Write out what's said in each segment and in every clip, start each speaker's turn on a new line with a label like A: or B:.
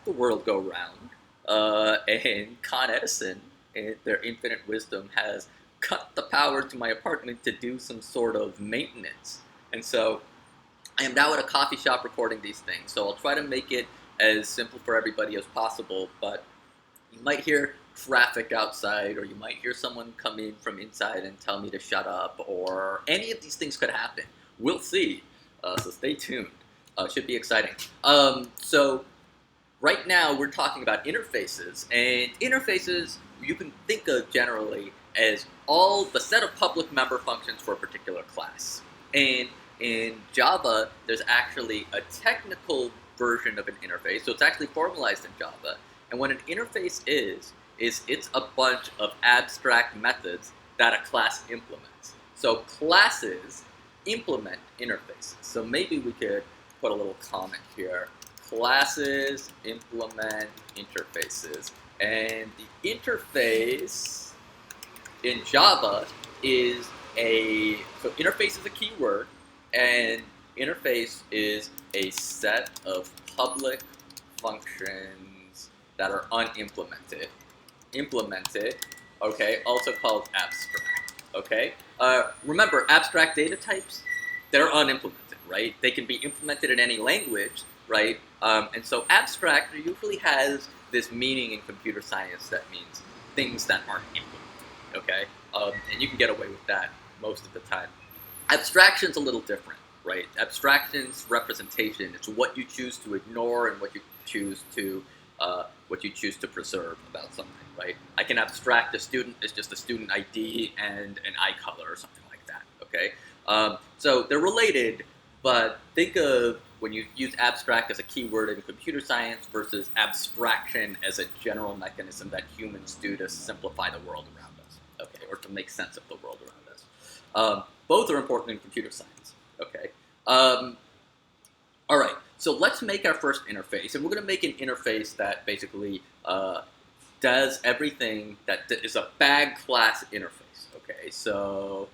A: the world go round. And Con Edison, in their infinite wisdom, has cut the power to my apartment to do some sort of maintenance. And so I am now at a coffee shop recording these things. So I'll try to make it as simple for everybody as possible, but you might hear traffic outside, or you might hear someone come in from inside and tell me to shut up, or any of these things could happen. We'll see. So stay tuned. Should be exciting. So right now we're talking about interfaces, and interfaces you can think of generally as all the set of public member functions for a particular class. And in Java, there's actually a technical version of an interface, so it's actually formalized in Java. And what an interface is it's a bunch of abstract methods that a class implements. So classes implement interfaces. So maybe we could put a little comment here. Classes implement interfaces. And the interface in Java is so interface is a keyword, and interface is a set of public functions that are unimplemented. Implemented, okay, also called abstract, okay? Remember, abstract data types, they're unimplemented, right? They can be implemented in any language, right? And so abstract usually has this meaning in computer science that means things that aren't implemented, okay? And you can get away with that most of the time. Abstraction's a little different, right? Abstraction's representation. It's what you choose to ignore and what you choose to preserve about something, right? I can abstract a student as just a student ID and an eye color or something like that, okay? So they're related, but think of when you use abstract as a keyword in computer science versus abstraction as a general mechanism that humans do to simplify the world around us, okay, or to make sense of the world around us. Both are important in computer science, okay? All right, so let's make our first interface, and we're going to make an interface that basically does everything that is a bag class interface, okay? So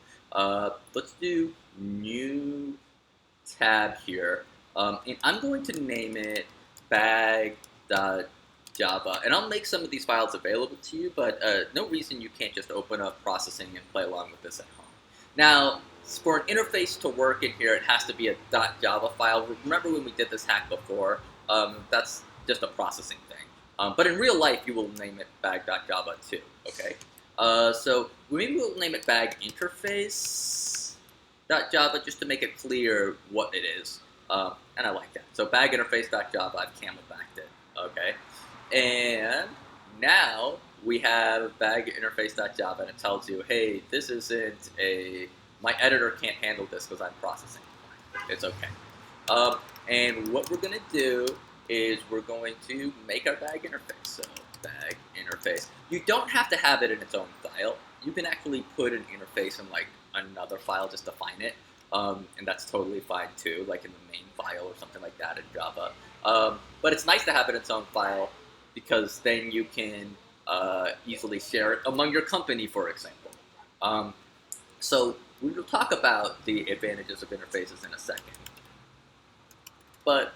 A: let's do new tab here, and I'm going to name it bag.java, and I'll make some of these files available to you, but no reason you can't just open up processing and play along with this at home. Now, for an interface to work in here, it has to be a .java file. Remember when we did this hack before? That's just a processing thing. But in real life, you will name it bag.java too, okay? So maybe we'll name it bag interface.java just to make it clear what it is. And I like that. So bag interface.java, I've camelbacked it, okay? And now we have bag interface.java, and it tells you, hey, this isn't my editor can't handle this because I'm processing. It's okay. And what we're going to do is we're going to make our bag interface. So bag interface. You don't have to have it in its own file. You can actually put an interface in like another file, just define it. And that's totally fine too, like in the main file or something like that in Java. But it's nice to have it in its own file because then you can easily share it among your company, for example. So we will talk about the advantages of interfaces in a second. But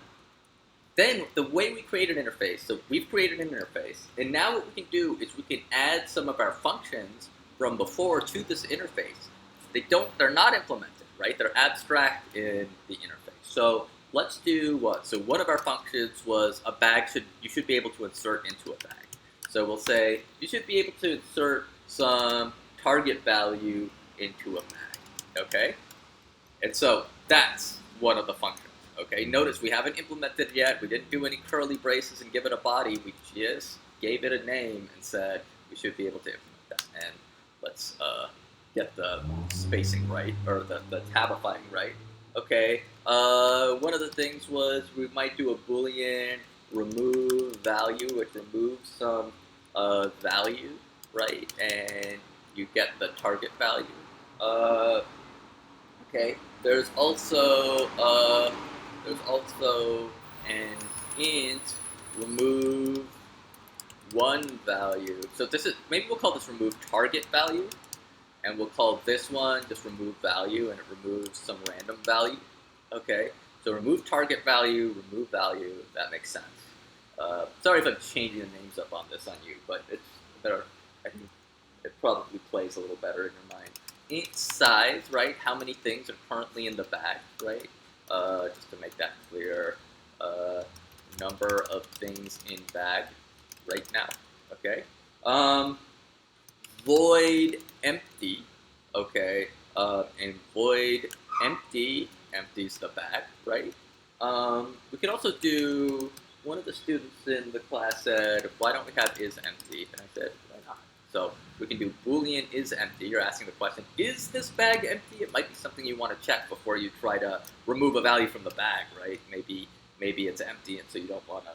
A: then the way we create an interface, so we've created an interface, and now what we can do is we can add some of our functions from before to this interface. They're not implemented, right? They're abstract in the interface. So let's do what? So one of our functions was a bag you should be able to insert into a bag. So we'll say you should be able to insert some target value into a bag, okay? And so that's one of the functions, okay? Notice we haven't implemented it yet. We didn't do any curly braces and give it a body. We just gave it a name and said we should be able to implement that. And let's get the spacing right, or the tabifying right. Okay, one of the things was we might do a Boolean remove value, which removes some value, right? And you get the target value. Okay, there's also an int remove one value. So this is, maybe we'll call this remove target value, and we'll call this one just remove value, and it removes some random value. Okay, so remove target value, remove value, that makes sense. Sorry if I'm changing the names up on this on you, but it's better. I think it probably plays a little better in your mind. Int size, right? How many things are currently in the bag, right? Just to make that clear. Number of things in bag right now, okay? Void empty, okay? And void empties the bag, right? We can also do, one of the students in the class said, why don't we have is empty? And I said, why not? So we can do Boolean is empty. You're asking the question, is this bag empty? It might be something you want to check before you try to remove a value from the bag, right? Maybe it's empty, and so you don't want to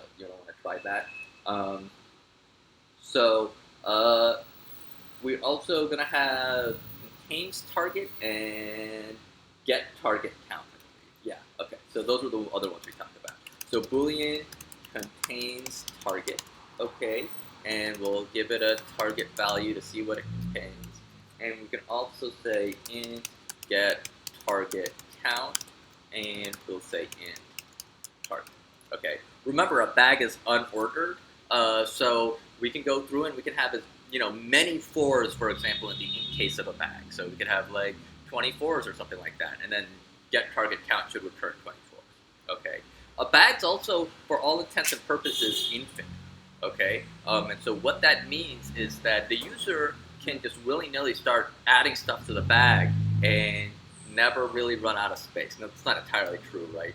A: try that. We're also gonna have contains target and get target count. Yeah, okay. So those are the other ones we talked about. So Boolean contains target, okay, and we'll give it a target value to see what it contains. And we can also say int get target count, and we'll say int target. Okay. Remember, a bag is unordered, so we can go through and we can have many 4s, for example, in the in case of a bag. So we could have like 24s or something like that, and then get target count should return 24s. Okay. A bag's also, for all intents and purposes, infinite. Okay. And so what that means is that the user can just willy-nilly start adding stuff to the bag and never really run out of space. Now, that's not entirely true, right?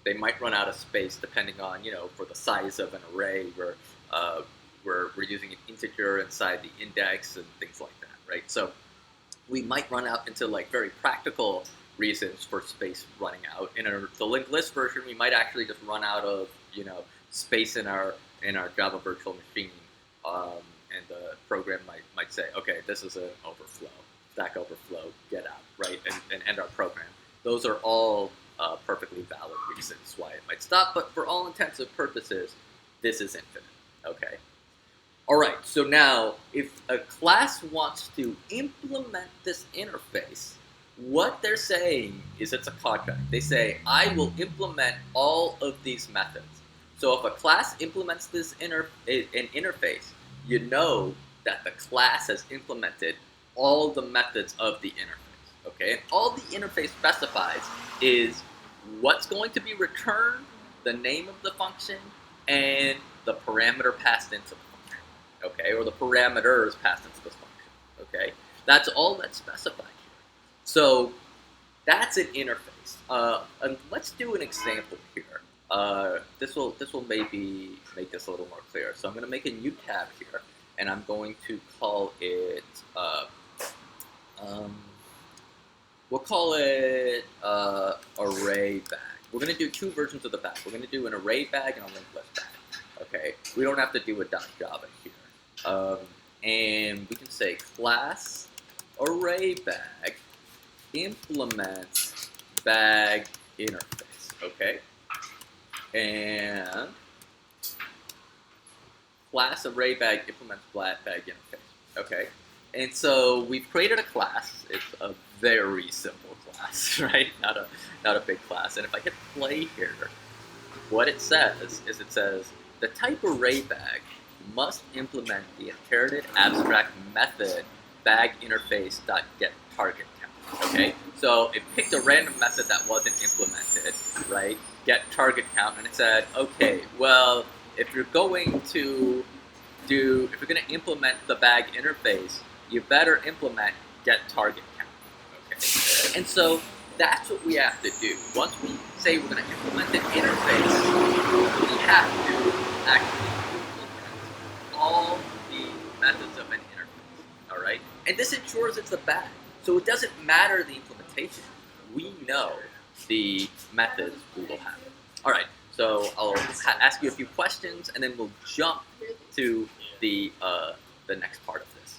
A: They might run out of space depending on, for the size of an array where we're using an integer inside the index and things like that, right? So we might run out into like very practical reasons for space running out. In the linked list version, we might actually just run out of, space in our Java virtual machine, and the program might say, okay, this is an overflow, Stack Overflow, get out, right, and end our program. Those are all perfectly valid reasons why it might stop, but for all intents and purposes, this is infinite, okay? All right, so now, if a class wants to implement this interface, what they're saying is it's a contract. They say, I will implement all of these methods. So if a class implements this an interface, you know that the class has implemented all the methods of the interface, okay? And all the interface specifies is what's going to be returned, the name of the function, and the parameter passed into the function, okay? Or the parameters passed into this function, okay? That's all that's specified here. So that's an interface. And let's do an example here. This will maybe make this a little more clear. So I'm going to make a new tab here, and I'm going to call it, we'll call it array bag. We're going to do two versions of the bag. We're going to do an array bag and a linked list bag. Okay, we don't have to do a .java here. And we can say class array bag implements bag interface. Okay, and class array bag implements bag interface. Okay, and so we've created a class. It's a very simple class, right? Not a big class. And if I hit play here, what it says is the type array bag must implement the inherited abstract method bag interface.getTargetCount. Okay, so it picked a random method that wasn't implemented, right? Get target count, and it said, okay, well, if you're going to implement the bag interface, you better implement get target count. Okay, and so that's what we have to do. Once we say we're going to implement an interface, we have to actually implement all the methods of an interface. All right, and this ensures it's a bag. So it doesn't matter the implementation. We know the methods we will have. All right, so I'll ask you a few questions, and then we'll jump to the next part of this.